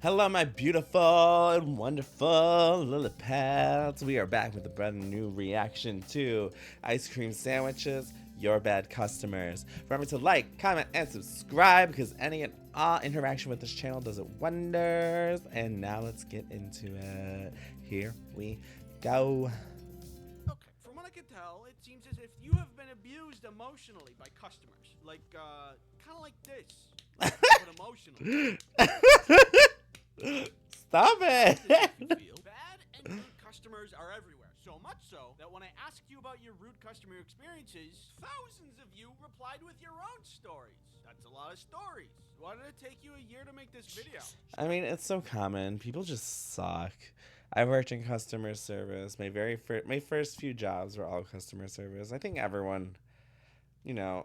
Hello, my beautiful and wonderful Lillipats. We are back with a brand new reaction to ice cream sandwiches, your bad customers. Remember to like, comment, and subscribe because any and all interaction with this channel does it wonders. And now let's get into it. Here we go. Okay, from what I can tell, it seems as if you have been abused emotionally by customers. Like, kind of like this. But emotionally. Stop it. Bad and rude customers are everywhere. So much so that when I asked you about your rude customer experiences, thousands of you replied with your own stories. That's a lot of stories. Why did it take you a year to make this video? I mean, it's so common. People just suck. I worked in customer service. My first few jobs were all customer service. I think everyone,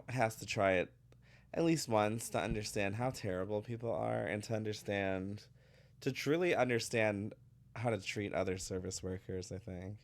has to try it at least once to understand how terrible people are and to truly understand how to treat other service workers, I think.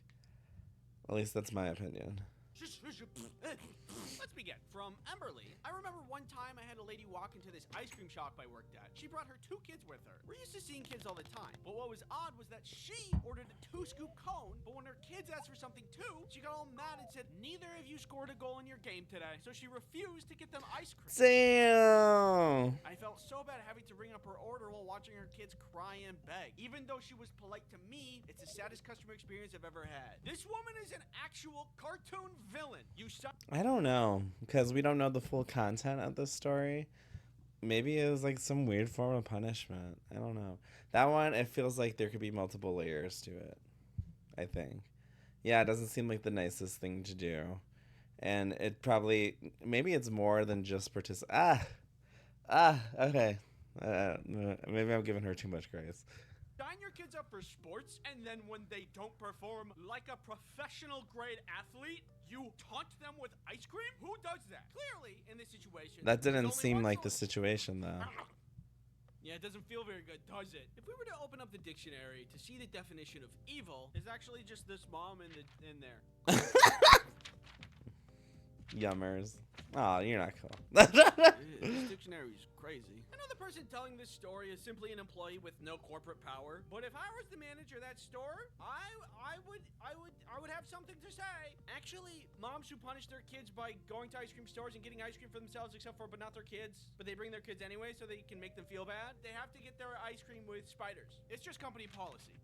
At least that's my opinion. Let's begin. From Emberly, I remember one time I had a lady walk into this ice cream shop I worked at. She brought her 2 kids with her. We're used to seeing kids all the time, but what was odd was that she ordered a 2-scoop cone, but when her kids asked for something too, she got all mad and said, "Neither of you scored a goal in your game today," so she refused to get them ice cream. Damn. I felt so bad having to ring up her order while watching her kids cry and beg. Even though she was polite to me, it's the saddest customer experience I've ever had. This woman is an actual cartoon villain. You suck. I don't know, because we don't know the full content of this story. Maybe it was like some weird form of punishment. I don't know. That one, it feels like there could be multiple layers to it, I think. Yeah, it doesn't seem like the nicest thing to do. And it probably, maybe it's more than just okay. Maybe I'm giving her too much grace. Sign your kids up for sports, and then when they don't perform like a professional grade athlete, you taunt them with ice cream? Who does that? Clearly, in this situation, That there's didn't only seem one like the solution. situation, though. Yeah, it doesn't feel very good, does it? If we were to open up the dictionary to see the definition of evil, it's actually just this mom in there. Yummers. Oh, you're not cool. This dictionary is crazy. Another person telling this story is simply an employee with no corporate power. But if I was the manager of that store, I would have something to say. Actually, moms who punish their kids by going to ice cream stores and getting ice cream for themselves, but not their kids, but they bring their kids anyway so they can make them feel bad, they have to get their ice cream with spiders. It's just company policy.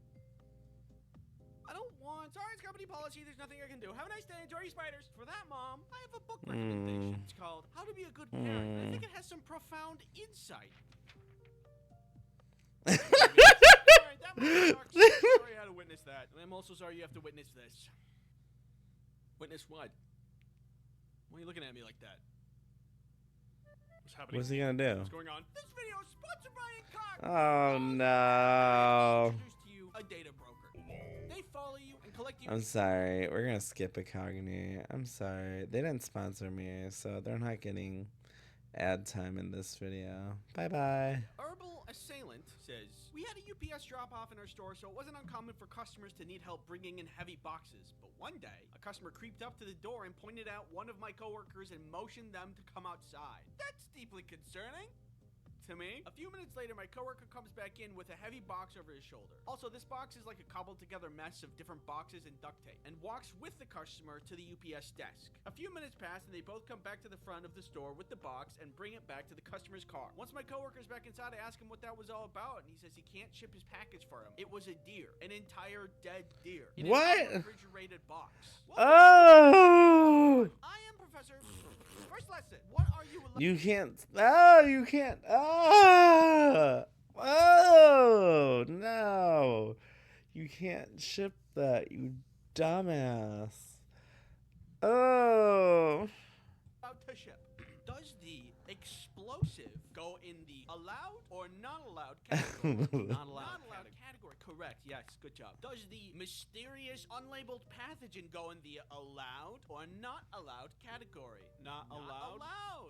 Sorry, it's company policy. There's nothing I can do. Have a nice day. Enjoy your spiders. For that, Mom, I have a book recommendation. It's called How to Be a Good Parent. And I think it has some profound insight. Alright, that much sucks. Sorry you had to witness that. And I'm also sorry you have to witness this. Witness what? Why are you looking at me like that? What's happening? What's he gonna do? What's going on? This video is sponsored by Incognito. Oh, no. Introduce to you a data broker. They follow you and collect you. I'm sorry. We're gonna skip Incogni. I'm sorry. They didn't sponsor me, so they're not getting ad time in this video. Bye-bye. Herbal Assailant says, "We had a UPS drop-off in our store, so it wasn't uncommon for customers to need help bringing in heavy boxes. But one day, a customer creeped up to the door and pointed out one of my coworkers and motioned them to come outside. That's deeply concerning to me." A few minutes later, my coworker comes back in with a heavy box over his shoulder. Also, this box is like a cobbled together mess of different boxes and duct tape, and walks with the customer to the UPS desk. A few minutes pass and they both come back to the front of the store with the box and bring it back to the customer's car. Once my coworker's back inside, I ask him what that was all about, and he says he can't ship his package for him. It was a deer, an entire dead deer. In What? An refrigerated box. What? Oh! I am Professor. First lesson. What are you? You can't. Oh, you can't. Oh! Oh! No. You can't ship that, you dumbass. Oh. About to ship. Does the explosive go in the allowed or not allowed category? Not allowed category. Correct. Yes. Good job. Does the mysterious unlabeled pathogen go in the allowed or not allowed category? Not allowed.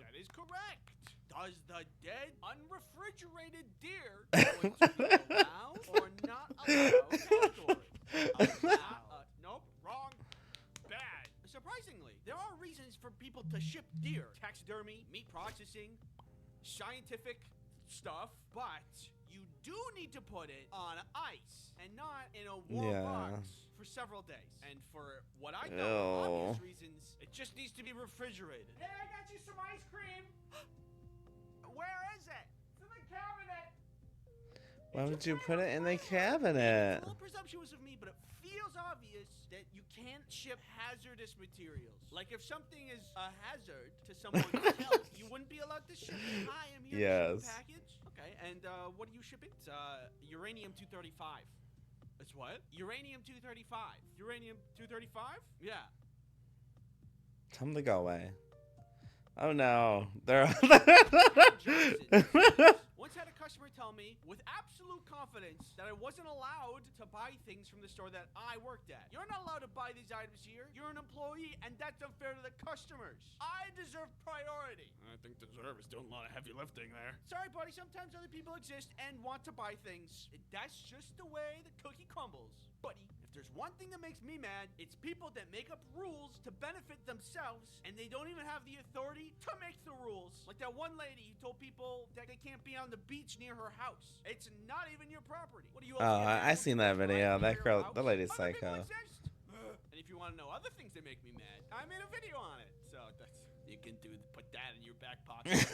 That is correct. Does the dead unrefrigerated deer go into the allowed or not allowed category? Nope. Wrong. Bad. Surprisingly, there are reasons for people to ship deer. Taxidermy, meat processing, scientific stuff, but you do need to put it on ice and not in a warm box for several days. And for what I know, for obvious reasons, it just needs to be refrigerated. Hey, I got you some ice cream. Where is it? It's in the cabinet. Why would you put it in the cabinet? It's a little presumptuous of me, but it feels obvious that you can't ship hazardous materials. Like if something is a hazard to someone's health, you wouldn't be allowed to ship it. Hi, I'm here to ship a package. Okay, and what are you shipping? It's uranium-235. It's what? Uranium-235. Uranium-235? Yeah. Tell them to go away. Oh no, they're. Once had a customer tell me with absolute confidence that I wasn't allowed to buy things from the store that I worked at. You're not allowed to buy these items here. You're an employee, and that's unfair to the customers. I deserve priority. I think deserve is doing a lot of heavy lifting there. Sorry, buddy. Sometimes other people exist and want to buy things. That's just the way the cookie crumbles. Buddy, if there's one thing that makes me mad, it's people that make up rules to benefit themselves, and they don't even have the authority to make the rules. Like that one lady who told people that they can't be on the beach near her house. It's not even your property. What do you? Oh, I seen that video. That girl, that lady's psycho. And if you want to know other things that make me mad, I made a video on it. So that's you can put that in your back pocket.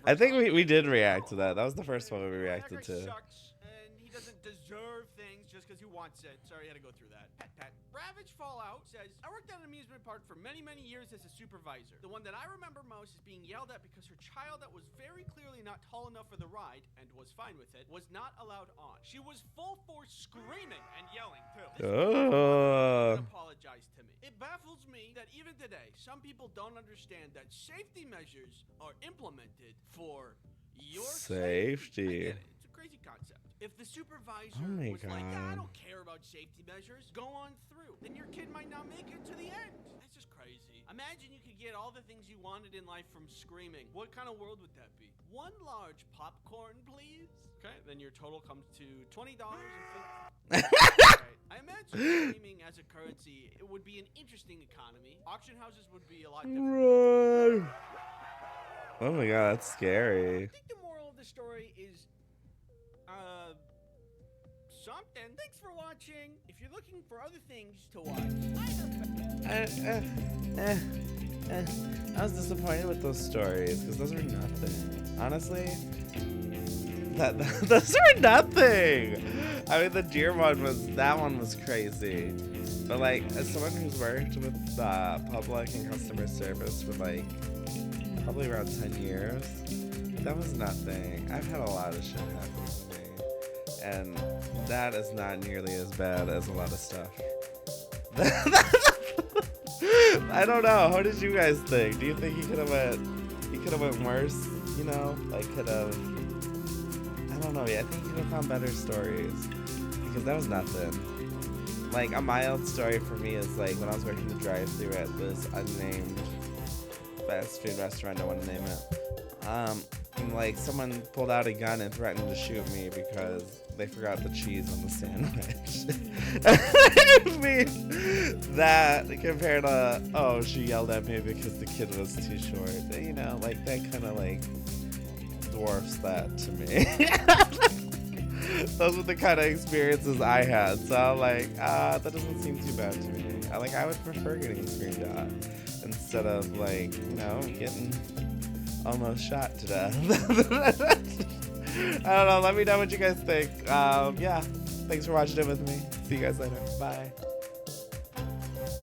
I think we did react to that. That was the first one we reacted to. Sucks, and he doesn't deserve things just because he wants it. Sorry, I had to go through that. Pat. Ravage Fallout says, I worked at an amusement park for many, many years as a supervisor. The one that I remember most is being yelled at because her child that was very clearly not tall enough for the ride, and was fine with it, was not allowed on. She was full force screaming and yelling, too. This apologized to me. It baffles me that even today, some people don't understand that safety measures are implemented for your safety. I get it. It's a crazy concept. If the supervisor was like, I don't care about safety measures, go on through, then your kid might not make it to the end. That's just crazy. Imagine you could get all the things you wanted in life from screaming. What kind of world would that be? One large popcorn, please. Okay, then your total comes to $20.50. Right. I imagine screaming as a currency, it would be an interesting economy. Auction houses would be a lot different. Oh my god, that's scary. I think the moral of the story is something. Thanks for watching. If you're looking for other things to watch, I was disappointed with those stories because those were nothing. Honestly, those were nothing. I mean, the deer one was crazy, but like as someone who's worked with public and customer service for like probably around 10 years, that was nothing. I've had a lot of shit happen to me, and that is not nearly as bad as a lot of stuff. I don't know. How did you guys think? Do you think he could have went worse? You know, like I don't know. Yeah, I think he could have found better stories because that was nothing. Like a mild story for me is like when I was working the drive-thru at this unnamed fast food restaurant. I don't want to name it. And like someone pulled out a gun and threatened to shoot me because they forgot the cheese on the sandwich. I mean, that compared to, she yelled at me because the kid was too short. You know, like that kind of like dwarfs that to me. Those were the kind of experiences I had. So I'm like, that doesn't seem too bad to me. I would prefer getting screamed at instead of like, you know, getting almost shot to death. I don't know. Let me know what you guys think. Yeah. Thanks for watching it with me. See you guys later. Bye.